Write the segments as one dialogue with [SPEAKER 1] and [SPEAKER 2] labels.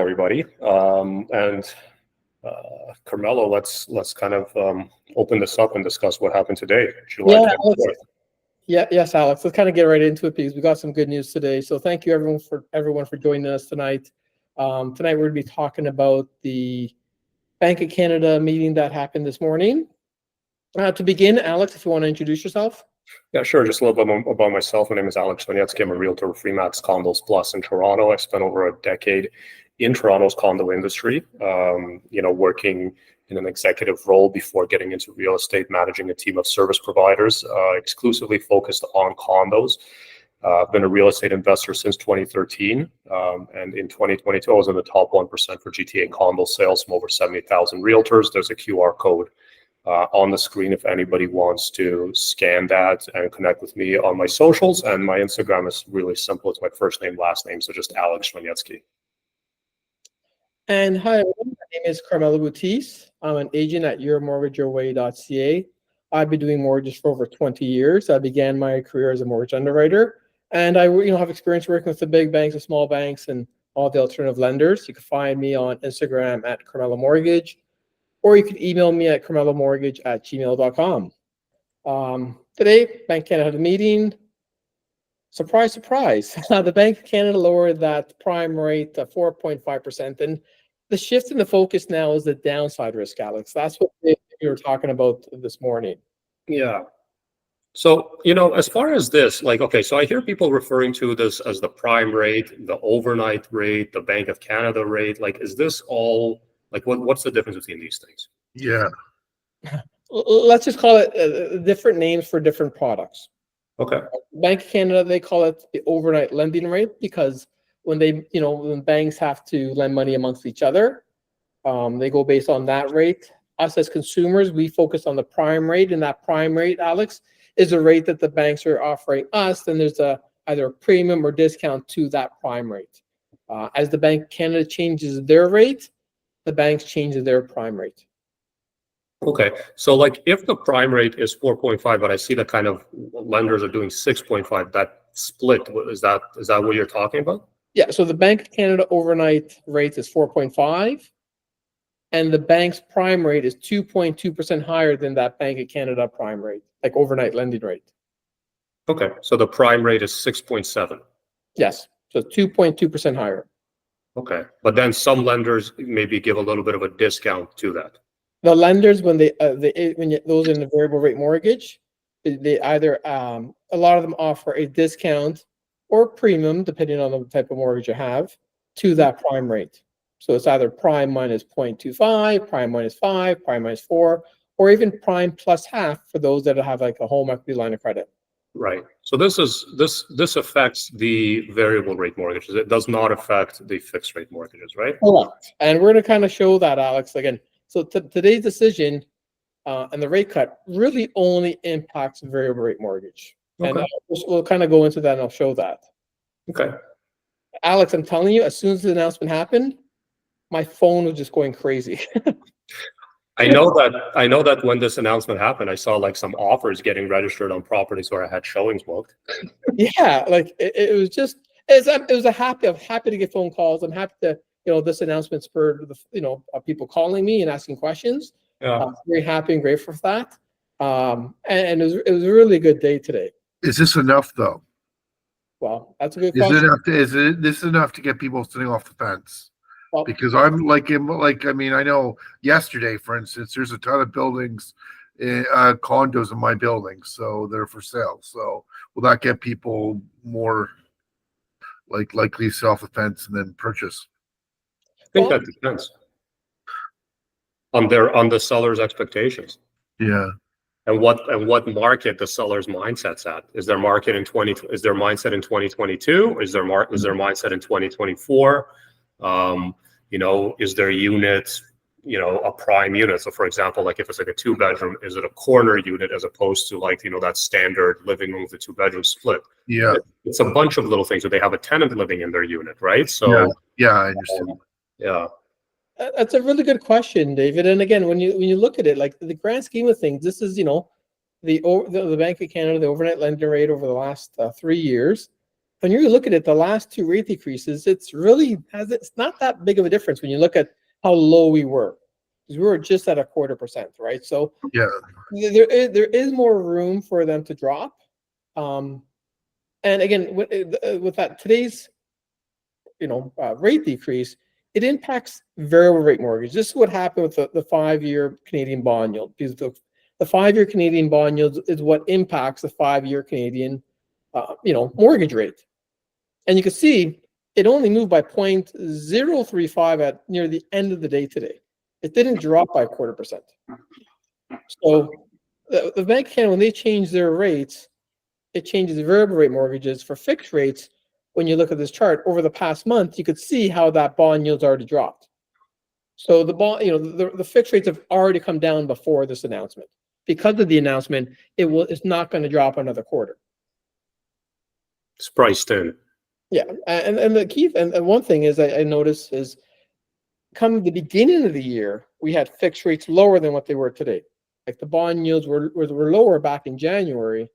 [SPEAKER 1] everybody. Carmelo, let's kind of open this up and discuss what happened today, July
[SPEAKER 2] Yeah,
[SPEAKER 1] 24th.
[SPEAKER 2] yes, Alex. Let's kind of get right into it because we got some good news today. So thank you everyone for joining us tonight. Tonight we're going to be talking about the Bank of Canada meeting that happened this morning. To begin, Alex, if you want to introduce yourself.
[SPEAKER 1] Yeah, sure. Just a little bit about myself. My name is Zhvanetskiy. I'm a realtor with Remax Condos Plus in Toronto. I spent over a decade in Toronto's condo industry, working in an executive role before getting into real estate, managing a team of service providers, exclusively focused on condos. I've been a real estate investor since 2013, and in 2022, I was in the top 1% for GTA condo sales from over 70,000 realtors. There's a QR code on the screen if anybody wants to scan that and connect with me on my socials. And my Instagram is really simple. It's my first name, last name, so just Alex Zhvanetskiy.
[SPEAKER 2] And hi, everyone. My name is Carmelo Buttice. I'm an agent at yourmortgageyourway.ca. I've been doing mortgages for over 20 years. I began my career as a mortgage underwriter, and I have experience working with the big banks, the small banks, and all the alternative lenders. You can find me on Instagram at Carmelo Mortgage, or you can email me at carmelomortgage@gmail.com. Today, Bank of Canada had a meeting. Surprise, surprise. The Bank of Canada lowered that prime rate to 4.5%. And the shift in the focus now is the downside risk, Alex. That's what we were talking about this morning.
[SPEAKER 1] Yeah. So, as far as this, so I hear people referring to this as the prime rate, the overnight rate, the Bank of Canada rate. Is this all, what's the difference between these things?
[SPEAKER 3] Yeah.
[SPEAKER 2] Let's just call it different names for different products.
[SPEAKER 1] Okay.
[SPEAKER 2] Bank of Canada, they call it the overnight lending rate because when when banks have to lend money amongst each other, they go based on that rate. Us as consumers, we focus on the prime rate, and that prime rate, Alex, is a rate that the banks are offering us. Then there's either a premium or discount to that prime rate. As the Bank of Canada changes their rate, the banks change their prime rate.
[SPEAKER 1] Okay, so if the prime rate is 4.5, but I see that kind of lenders are doing 6.5, that split, is that what you're talking about?
[SPEAKER 2] Yeah, so the Bank of Canada overnight rate is 4.5, and the bank's prime rate is 2.2% higher than that Bank of Canada prime rate, overnight lending rate.
[SPEAKER 1] Okay, so the prime rate is 6.7.
[SPEAKER 2] Yes, so 2.2% higher.
[SPEAKER 1] Okay, but then some lenders maybe give a little bit of a discount to that.
[SPEAKER 2] The lenders, when those in the variable rate mortgage, they either a lot of them offer a discount or premium, depending on the type of mortgage you have, to that prime rate. So it's either prime minus 0.25, prime minus 5, prime minus 4, or even prime plus half for those that have a home equity line of credit.
[SPEAKER 1] Right. So this affects the variable rate mortgages. It does not affect the fixed rate mortgages, right?
[SPEAKER 2] Correct. And we're going to kind of show that, Alex, again. So today's decision and the rate cut really only impacts variable rate mortgage. Okay. And we'll kind of go into that and I'll show that.
[SPEAKER 1] Okay.
[SPEAKER 2] Alex, I'm telling you, as soon as the announcement happened, my phone was just going crazy.
[SPEAKER 1] I know that when this announcement happened, I saw some offers getting registered on properties where I had showings booked.
[SPEAKER 2] Yeah, it was just I'm happy to get phone calls. I'm happy to this announcement spurred people calling me and asking questions.
[SPEAKER 1] Yeah.
[SPEAKER 2] I'm very happy and grateful for that. And it was a really good day today.
[SPEAKER 3] Is this enough though?
[SPEAKER 2] Well, that's a good question.
[SPEAKER 3] Is this enough to get people sitting off the fence?
[SPEAKER 2] Well,
[SPEAKER 3] because I'm I know yesterday, for instance, there's a ton of buildings, condos in my building, so they're for sale. So will that get people more likely to sit off the fence and then purchase?
[SPEAKER 1] I think that depends on the seller's expectations.
[SPEAKER 3] Yeah.
[SPEAKER 1] And what market the seller's mindset's at. Is their mindset in 2022? Is their mindset in 2024? Is their unit, a prime unit? So for example, if it's a 2-bedroom, is it a corner unit as opposed to that standard living room with a 2-bedroom split?
[SPEAKER 3] Yeah.
[SPEAKER 1] It's a bunch of little things. So they have a tenant living in their unit, right? So
[SPEAKER 3] yeah, I understand.
[SPEAKER 1] Yeah.
[SPEAKER 2] That's a really good question, David. And again, when you look at it, the grand scheme of things, this is the Bank of Canada, the overnight lending rate over the last 3 years when you look at it, the last two rate decreases, it's not that big of a difference when you look at how low we were. Because we were just at 0.25%, right? So
[SPEAKER 3] Yeah.
[SPEAKER 2] there is more room for them to drop. And again, with that today's rate decrease, it impacts variable rate mortgage. This is what happened with the 5-year Canadian bond yield, because the 5-year Canadian bond yield is what impacts the 5-year Canadian mortgage rate. And you can see it only moved by 0.035 at near the end of the day today. It didn't drop by 0.25%. So the Bank of Canada, when they change their rates, it changes the variable rate mortgages. For fixed rates, when you look at this chart over the past month, you could see how that bond yield's already dropped. So the bond, the fixed rates have already come down before this announcement. Because of the announcement, it's not going to drop another quarter.
[SPEAKER 1] It's priced in.
[SPEAKER 2] Yeah, and the key and one thing is I noticed is, come the beginning of the year, we had fixed rates lower than what they were today. Like the bond yields were lower back in January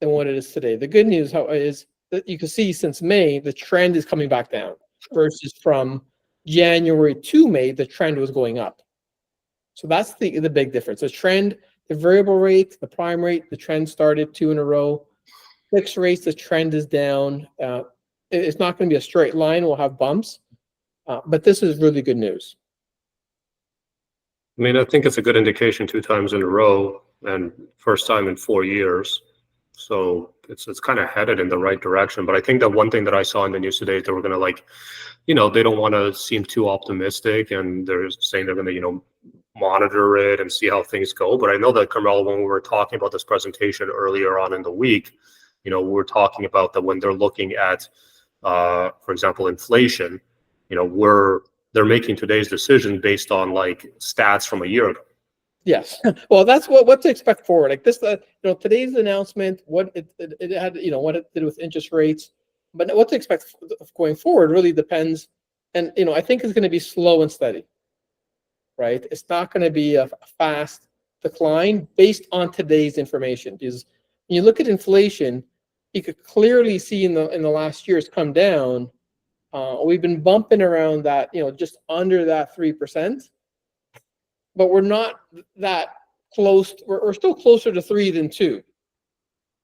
[SPEAKER 2] than what it is today. The good news is that you can see since May, the trend is coming back down, versus from January to May, the trend was going up. So that's the big difference. The trend, the variable rate, the prime rate, the trend started 2 in a row. Fixed rates, the trend is down. It's not going to be a straight line. We'll have bumps, but this is really good news.
[SPEAKER 1] I mean, I think it's a good indication 2 times in a row and first time in 4 years. So it's kind of headed in the right direction. But I think that one thing that I saw in the news today is they were going to they don't want to seem too optimistic, and they're saying they're going to, monitor it and see how things go. But I know that, Carmelo, when we were talking about this presentation earlier on in the week, we were talking about that when they're looking at, for example, inflation, they're making today's decision based on like stats from a year ago.
[SPEAKER 2] Yes. Well, that's what to expect forward. Like this, today's announcement, what it had, what it did with interest rates, but what to expect going forward really depends. And, I think it's going to be slow and steady, right? It's not going to be a fast decline based on today's information. Because when you look at inflation, you could clearly see in the last year it's come down. We've been bumping around that, just under that 3%. But we're not that close. We're still closer to 3 than 2.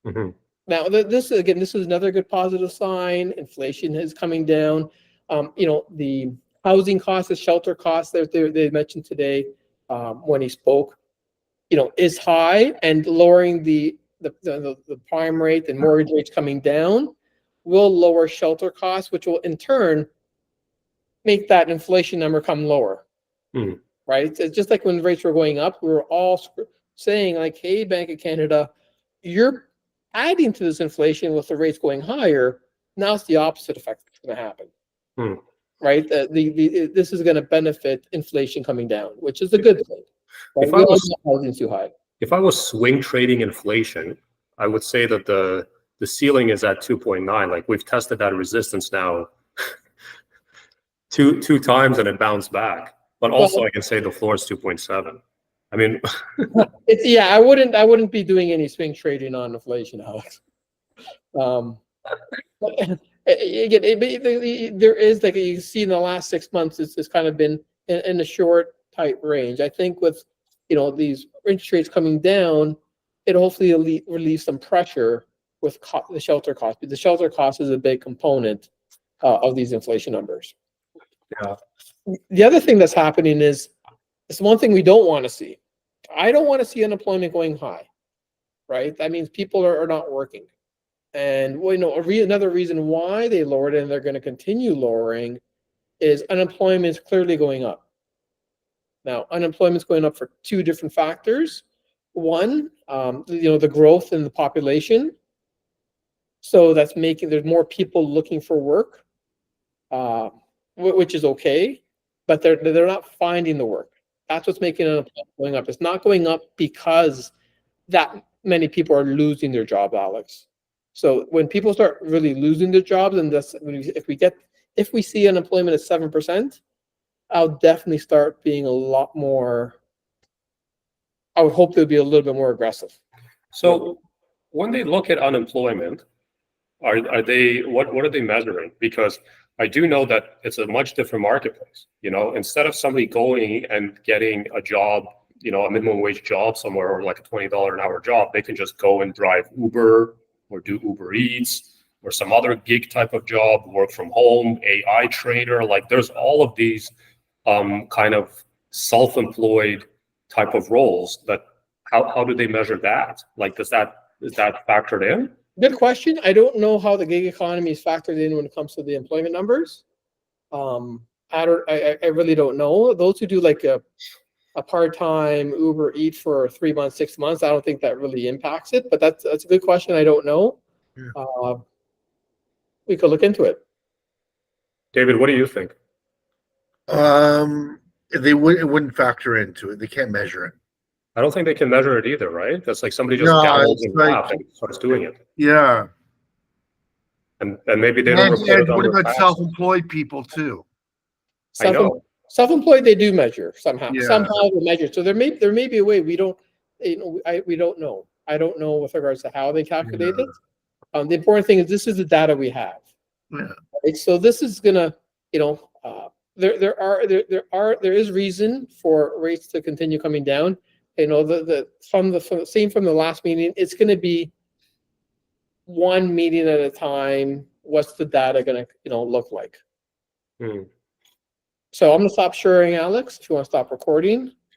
[SPEAKER 1] Mm-hmm.
[SPEAKER 2] Now, this is another good positive sign. Inflation is coming down. The housing costs, the shelter costs that they mentioned today when he spoke, is high, and lowering the prime rate and mortgage rates coming down will lower shelter costs, which will in turn make that inflation number come lower.
[SPEAKER 1] Mm.
[SPEAKER 2] Right? It's just like when rates were going up, we were all saying like, hey, Bank of Canada, you're adding to this inflation with the rates going higher. Now it's the opposite effect that's going to happen.
[SPEAKER 1] Mm.
[SPEAKER 2] Right? This is going to benefit inflation coming down, which is a good thing. Right?
[SPEAKER 1] If I was
[SPEAKER 2] housing too high.
[SPEAKER 1] If I was swing trading inflation, I would say that the ceiling is at 2.9. Like we've tested that resistance now two times and it bounced back. But also I can say the floor is 2.7. I mean,
[SPEAKER 2] I wouldn't be doing any swing trading on inflation, Alex. Again, there is, like you see in the last 6 months, it's kind of been in a short, tight range. I think with these interest rates coming down, it hopefully relieve some pressure with the shelter cost. Because the shelter cost is a big component of these inflation numbers.
[SPEAKER 1] Yeah.
[SPEAKER 2] The other thing that's happening is, it's one thing we don't want to see. I don't want to see unemployment going high, right? That means people are not working. And another reason why they lowered it, and they're going to continue lowering, is unemployment is clearly going up. Now, unemployment is going up for 2 different factors. One, the growth in the population. So that's there's more people looking for work, which is okay, but they're not finding the work. That's what's making unemployment going up. It's not going up because that many people are losing their job, Alex. So when people start really losing their jobs, and if we see unemployment at 7%, I'll definitely start being a lot more. I would hope they'll be a little bit more aggressive.
[SPEAKER 1] So when they look at unemployment, are they, what are they measuring? Because I do know that it's a much different marketplace. You know, instead of somebody going and getting a job, you know, a minimum wage job somewhere, or like a $20 an hour job, they can just go and drive Uber or do Uber Eats or some other gig type of job, work from home, AI trader. Like there's all of these kind of self-employed type of roles that, how do they measure that? Like, is that factored in?
[SPEAKER 2] Good question. I don't know how the gig economy is factored in when it comes to the employment numbers. I really don't know. Those who do like a part-time Uber Eat for 3 months, 6 months, I don't think that really impacts it, but that's a good question. I don't know.
[SPEAKER 3] Yeah.
[SPEAKER 2] We could look into it.
[SPEAKER 1] David, what do you think?
[SPEAKER 3] It wouldn't factor into it. They can't measure it.
[SPEAKER 1] I don't think they can measure it either, right? That's like somebody just
[SPEAKER 3] No,
[SPEAKER 1] downloads
[SPEAKER 3] it's
[SPEAKER 1] an
[SPEAKER 3] like-
[SPEAKER 1] app and starts doing it.
[SPEAKER 3] Yeah.
[SPEAKER 1] And maybe they don't report it on
[SPEAKER 3] what
[SPEAKER 1] their
[SPEAKER 3] about
[SPEAKER 1] tax.
[SPEAKER 3] self-employed people too?
[SPEAKER 1] I know.
[SPEAKER 2] Self-employed, they do measure somehow.
[SPEAKER 3] Yeah.
[SPEAKER 2] Somehow they measure. So there may be a way we don't, we don't know. I don't know with regards to how they calculate it. The important thing is this is the data we have.
[SPEAKER 3] Yeah.
[SPEAKER 2] Right? So this is gonna, there is reason for rates to continue coming down. From the last meeting, it's going to be one meeting at a time. What's the data going to look like?
[SPEAKER 1] Hmm.
[SPEAKER 2] So I'm going to stop sharing, Alex. If you want to stop recording.